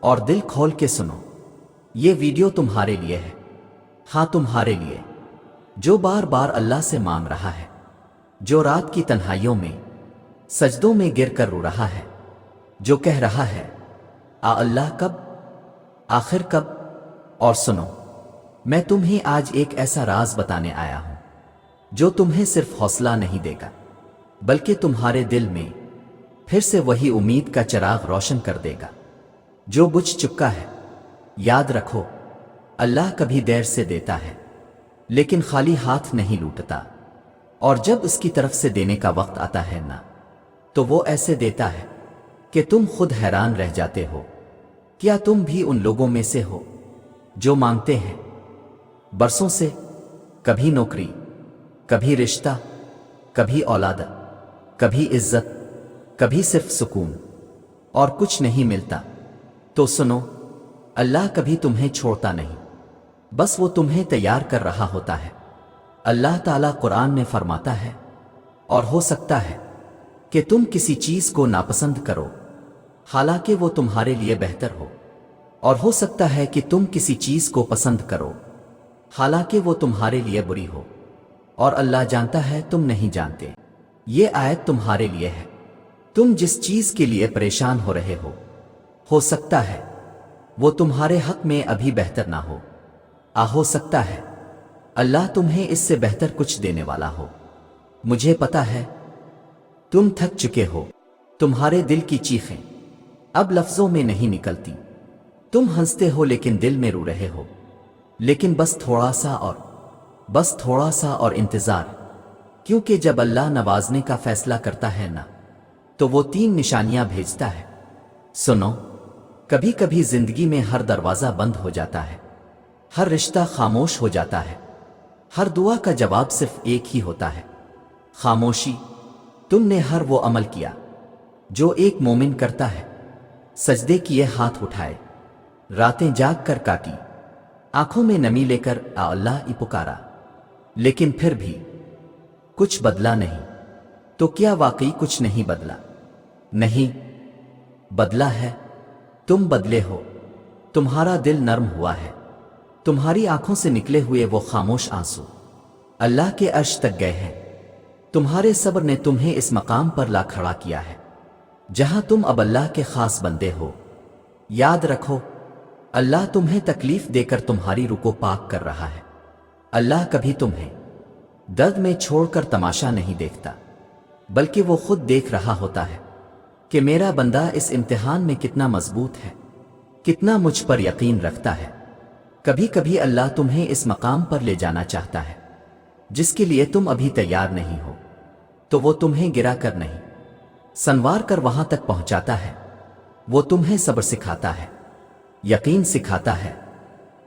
اور دل کھول کے سنو، یہ ویڈیو تمہارے لیے ہے، ہاں تمہارے لیے جو بار بار اللہ سے مانگ رہا ہے، جو رات کی تنہائیوں میں سجدوں میں گر کر رو رہا ہے، جو کہہ رہا ہے اللہ کب، آخر کب۔ اور سنو، میں تمہیں آج ایک ایسا راز بتانے آیا ہوں جو تمہیں صرف حوصلہ نہیں دے گا بلکہ تمہارے دل میں پھر سے وہی امید کا چراغ روشن کر دے گا جو بجھ چکا ہے۔ یاد رکھو، اللہ کبھی دیر سے دیتا ہے لیکن خالی ہاتھ نہیں لوٹتا، اور جب اس کی طرف سے دینے کا وقت آتا ہے نا، تو وہ ایسے دیتا ہے کہ تم خود حیران رہ جاتے ہو۔ کیا تم بھی ان لوگوں میں سے ہو جو مانگتے ہیں برسوں سے، کبھی نوکری، کبھی رشتہ، کبھی اولاد، کبھی عزت، کبھی صرف سکون، اور کچھ نہیں ملتا؟ تو سنو، اللہ کبھی تمہیں چھوڑتا نہیں، بس وہ تمہیں تیار کر رہا ہوتا ہے۔ اللہ تعالیٰ قرآن میں فرماتا ہے، اور ہو سکتا ہے کہ تم کسی چیز کو ناپسند کرو حالانکہ وہ تمہارے لیے بہتر ہو، اور ہو سکتا ہے کہ تم کسی چیز کو پسند کرو حالانکہ وہ تمہارے لیے بری ہو، اور اللہ جانتا ہے تم نہیں جانتے۔ یہ آیت تمہارے لیے ہے۔ تم جس چیز کے لیے پریشان ہو رہے ہو سکتا ہے وہ تمہارے حق میں ابھی بہتر نہ ہو، ہو سکتا ہے اللہ تمہیں اس سے بہتر کچھ دینے والا ہو۔ مجھے پتا ہے تم تھک چکے ہو، تمہارے دل کی چیخیں اب لفظوں میں نہیں نکلتی، تم ہنستے ہو لیکن دل میں رو رہے ہو، لیکن بس تھوڑا سا اور انتظار، کیونکہ جب اللہ نوازنے کا فیصلہ کرتا ہے نا، تو وہ 3 نشانیاں بھیجتا ہے۔ سنو، کبھی کبھی زندگی میں ہر دروازہ بند ہو جاتا ہے، ہر رشتہ خاموش ہو جاتا ہے، ہر دعا کا جواب صرف ایک ہی ہوتا ہے، خاموشی۔ تم نے ہر وہ عمل کیا جو ایک مومن کرتا ہے، سجدے کیے، ہاتھ اٹھائے، راتیں جاگ کر کاٹی، آنکھوں میں نمی لے کر اللہ پکارا، لیکن پھر بھی کچھ بدلا نہیں۔ تو کیا واقعی کچھ نہیں بدلا؟ نہیں بدلا ہے، تم بدلے ہو، تمہارا دل نرم ہوا ہے، تمہاری آنکھوں سے نکلے ہوئے وہ خاموش آنسو اللہ کے عرش تک گئے ہیں۔ تمہارے صبر نے تمہیں اس مقام پر لا کھڑا کیا ہے جہاں تم اب اللہ کے خاص بندے ہو۔ یاد رکھو، اللہ تمہیں تکلیف دے کر تمہاری روح کو پاک کر رہا ہے۔ اللہ کبھی تمہیں درد میں چھوڑ کر تماشا نہیں دیکھتا، بلکہ وہ خود دیکھ رہا ہوتا ہے کہ میرا بندہ اس امتحان میں کتنا مضبوط ہے، کتنا مجھ پر یقین رکھتا ہے۔ کبھی کبھی اللہ تمہیں اس مقام پر لے جانا چاہتا ہے جس کے لیے تم ابھی تیار نہیں ہو، تو وہ تمہیں گرا کر نہیں، سنوار کر وہاں تک پہنچاتا ہے۔ وہ تمہیں صبر سکھاتا ہے، یقین سکھاتا ہے،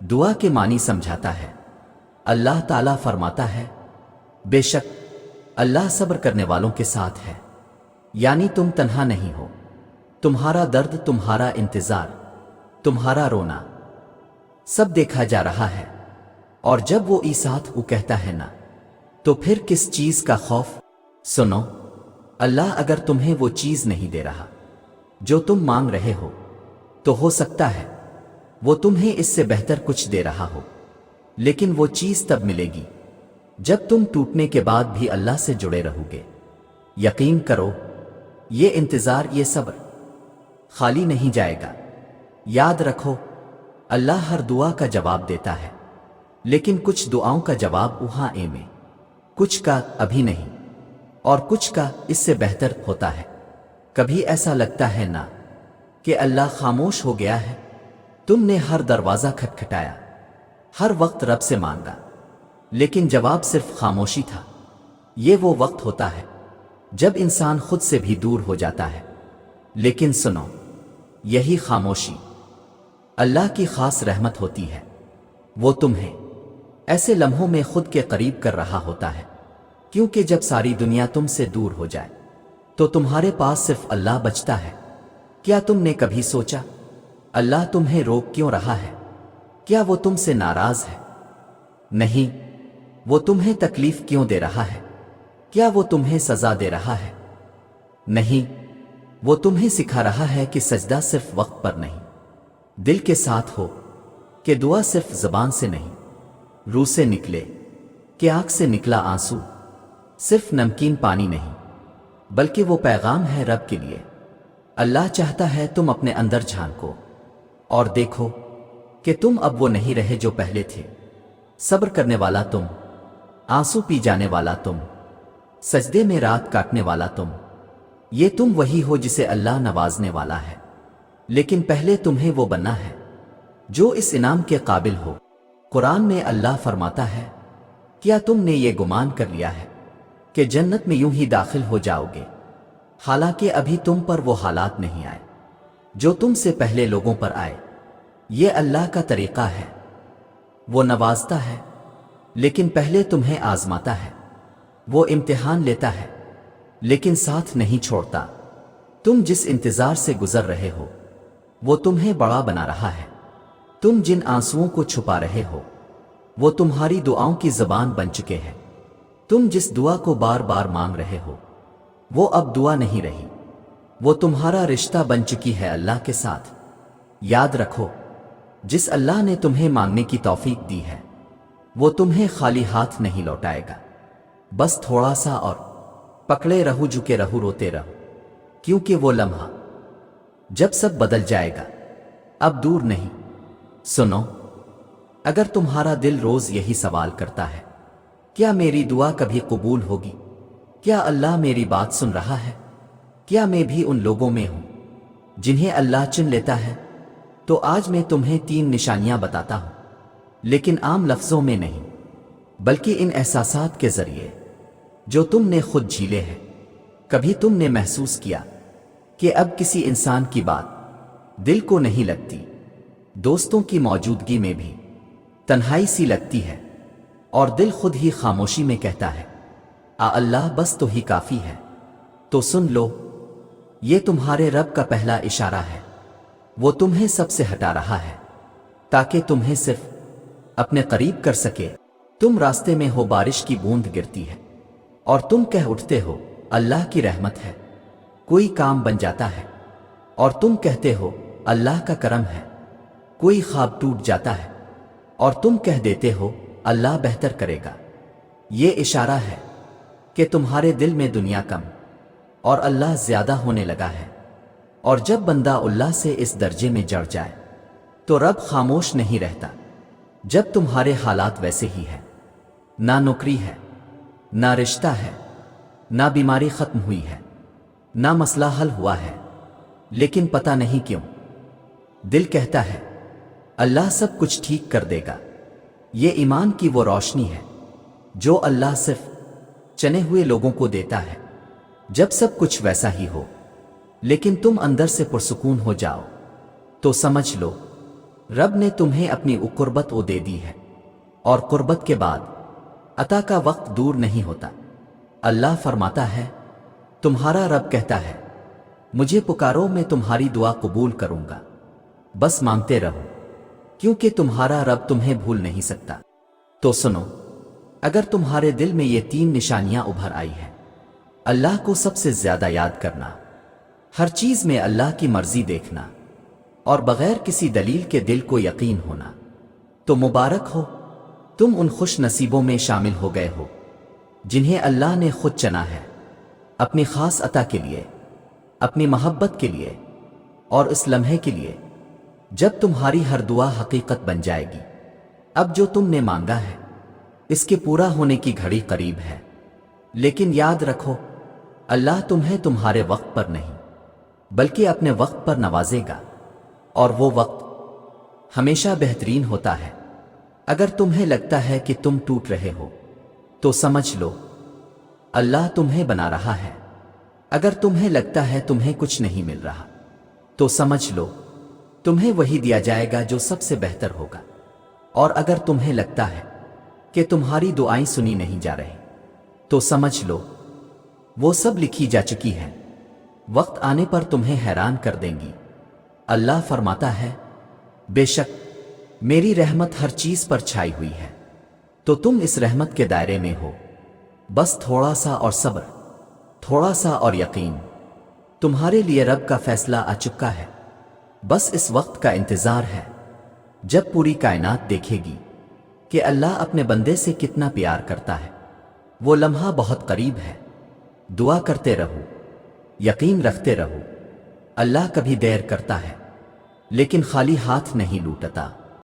دعا کے معنی سمجھاتا ہے۔ اللہ تعالیٰ فرماتا ہے، بے شک اللہ صبر کرنے والوں کے ساتھ ہے، یعنی تم تنہا نہیں ہو، تمہارا درد، تمہارا انتظار، تمہارا رونا سب دیکھا جا رہا ہے، اور جب وہ ساتھ کہتا ہے نا، تو پھر کس چیز کا خوف؟ سنو، اللہ اگر تمہیں وہ چیز نہیں دے رہا جو تم مانگ رہے ہو، تو ہو سکتا ہے وہ تمہیں اس سے بہتر کچھ دے رہا ہو، لیکن وہ چیز تب ملے گی جب تم ٹوٹنے کے بعد بھی اللہ سے جڑے رہو گے۔ یقین کرو، یہ انتظار، یہ صبر خالی نہیں جائے گا۔ یاد رکھو، اللہ ہر دعا کا جواب دیتا ہے، لیکن کچھ دعاؤں کا جواب وہاں میں، کچھ کا ابھی نہیں، اور کچھ کا اس سے بہتر ہوتا ہے۔ کبھی ایسا لگتا ہے نا کہ اللہ خاموش ہو گیا ہے، تم نے ہر دروازہ کھٹکھٹایا، ہر وقت رب سے مانگا، لیکن جواب صرف خاموشی تھا۔ یہ وہ وقت ہوتا ہے جب انسان خود سے بھی دور ہو جاتا ہے، لیکن سنو، یہی خاموشی اللہ کی خاص رحمت ہوتی ہے۔ وہ تمہیں ایسے لمحوں میں خود کے قریب کر رہا ہوتا ہے، کیونکہ جب ساری دنیا تم سے دور ہو جائے تو تمہارے پاس صرف اللہ بچتا ہے۔ کیا تم نے کبھی سوچا اللہ تمہیں روک کیوں رہا ہے؟ کیا وہ تم سے ناراض ہے؟ نہیں۔ وہ تمہیں تکلیف کیوں دے رہا ہے؟ کیا وہ تمہیں سزا دے رہا ہے؟ نہیں۔ وہ تمہیں سکھا رہا ہے کہ سجدہ صرف وقت پر نہیں، دل کے ساتھ ہو کہ دعا صرف زبان سے نہیں، روح سے نکلے، کہ آنکھ سے نکلا آنسو صرف نمکین پانی نہیں، بلکہ وہ پیغام ہے رب کے لیے۔ اللہ چاہتا ہے تم اپنے اندر جھانکو اور دیکھو کہ تم اب وہ نہیں رہے جو پہلے تھے۔ صبر کرنے والا تم، آنسو پی جانے والا تم، سجدے میں رات کاٹنے والا تم، یہ تم وہی ہو جسے اللہ نوازنے والا ہے، لیکن پہلے تمہیں وہ بننا ہے جو اس انعام کے قابل ہو۔ قرآن میں اللہ فرماتا ہے، کیا تم نے یہ گمان کر لیا ہے کہ جنت میں یوں ہی داخل ہو جاؤ گے، حالانکہ ابھی تم پر وہ حالات نہیں آئے جو تم سے پہلے لوگوں پر آئے۔ یہ اللہ کا طریقہ ہے، وہ نوازتا ہے لیکن پہلے تمہیں آزماتا ہے، وہ امتحان لیتا ہے لیکن ساتھ نہیں چھوڑتا۔ تم جس انتظار سے گزر رہے ہو وہ تمہیں بڑا بنا رہا ہے، تم جن آنسوؤں کو چھپا رہے ہو وہ تمہاری دعاؤں کی زبان بن چکے ہیں، تم جس دعا کو بار بار مانگ رہے ہو وہ اب دعا نہیں رہی، وہ تمہارا رشتہ بن چکی ہے اللہ کے ساتھ۔ یاد رکھو، جس اللہ نے تمہیں مانگنے کی توفیق دی ہے وہ تمہیں خالی ہاتھ نہیں لوٹائے گا، بس تھوڑا سا اور پکڑے رہو، جھکے رہو، روتے رہو، کیونکہ وہ لمحہ جب سب بدل جائے گا اب دور نہیں۔ سنو، اگر تمہارا دل روز یہی سوال کرتا ہے، کیا میری دعا کبھی قبول ہوگی؟ کیا اللہ میری بات سن رہا ہے؟ کیا میں بھی ان لوگوں میں ہوں جنہیں اللہ چن لیتا ہے؟ تو آج میں تمہیں 3 نشانیاں بتاتا ہوں، لیکن عام لفظوں میں نہیں، بلکہ ان احساسات کے ذریعے جو تم نے خود جھیلے ہیں۔ کبھی تم نے محسوس کیا کہ اب کسی انسان کی بات دل کو نہیں لگتی، دوستوں کی موجودگی میں بھی تنہائی سی لگتی ہے، اور دل خود ہی خاموشی میں کہتا ہے، اللہ بس تو ہی کافی ہے؟ تو سن لو، یہ تمہارے رب کا پہلا اشارہ ہے، وہ تمہیں سب سے ہٹا رہا ہے تاکہ تمہیں صرف اپنے قریب کر سکے۔ تم راستے میں ہو، بارش کی بوند گرتی ہے اور تم کہہ اٹھتے ہو اللہ کی رحمت ہے، کوئی کام بن جاتا ہے اور تم کہتے ہو اللہ کا کرم ہے، کوئی خواب ٹوٹ جاتا ہے اور تم کہہ دیتے ہو اللہ بہتر کرے گا۔ یہ اشارہ ہے کہ تمہارے دل میں دنیا کم اور اللہ زیادہ ہونے لگا ہے، اور جب بندہ اللہ سے اس درجے میں جڑ جائے تو رب خاموش نہیں رہتا۔ جب تمہارے حالات ویسے ہی ہیں، نہ نوکری ہے، نہ رشتہ ہے، نہ بیماری ختم ہوئی ہے، نہ مسئلہ حل ہوا ہے، لیکن پتہ نہیں کیوں دل کہتا ہے اللہ سب کچھ ٹھیک کر دے گا۔ یہ ایمان کی وہ روشنی ہے جو اللہ صرف چنے ہوئے لوگوں کو دیتا ہے۔ جب سب کچھ ویسا ہی ہو لیکن تم اندر سے پرسکون ہو جاؤ تو سمجھ لو رب نے تمہیں اپنی قربت دے دی ہے، اور قربت کے بعد عطا کا وقت دور نہیں ہوتا۔ اللہ فرماتا ہے، تمہارا رب کہتا ہے، مجھے پکارو میں تمہاری دعا قبول کروں گا، بس مانگتے رہو، کیونکہ تمہارا رب تمہیں بھول نہیں سکتا۔ تو سنو، اگر تمہارے دل میں یہ 3 نشانیاں ابھر آئی ہیں، اللہ کو سب سے زیادہ یاد کرنا، ہر چیز میں اللہ کی مرضی دیکھنا، اور بغیر کسی دلیل کے دل کو یقین ہونا، تو مبارک ہو، تم ان خوش نصیبوں میں شامل ہو گئے ہو جنہیں اللہ نے خود چنا ہے اپنی خاص عطا کے لیے، اپنی محبت کے لیے، اور اس لمحے کے لیے جب تمہاری ہر دعا حقیقت بن جائے گی۔ اب جو تم نے مانگا ہے اس کے پورا ہونے کی گھڑی قریب ہے، لیکن یاد رکھو اللہ تمہیں تمہارے وقت پر نہیں بلکہ اپنے وقت پر نوازے گا، اور وہ وقت ہمیشہ بہترین ہوتا ہے۔ اگر تمہیں لگتا ہے کہ تم ٹوٹ رہے ہو تو سمجھ لو اللہ تمہیں بنا رہا ہے۔ اگر تمہیں لگتا ہے تمہیں کچھ نہیں مل رہا تو سمجھ لو تمہیں وہی دیا جائے گا جو سب سے بہتر ہوگا۔ اور اگر تمہیں لگتا ہے کہ تمہاری دعائیں سنی نہیں جا رہی تو سمجھ لو وہ سب لکھی جا چکی ہیں، وقت آنے پر تمہیں حیران کر دیں گی۔ اللہ فرماتا ہے، بے شک میری رحمت ہر چیز پر چھائی ہوئی ہے، تو تم اس رحمت کے دائرے میں ہو، بس تھوڑا سا اور صبر، تھوڑا سا اور یقین، تمہارے لیے رب کا فیصلہ آ چکا ہے۔ بس اس وقت کا انتظار ہے جب پوری کائنات دیکھے گی کہ اللہ اپنے بندے سے کتنا پیار کرتا ہے۔ وہ لمحہ بہت قریب ہے۔ دعا کرتے رہو، یقین رکھتے رہو، اللہ کبھی دیر کرتا ہے لیکن خالی ہاتھ نہیں لوٹتا۔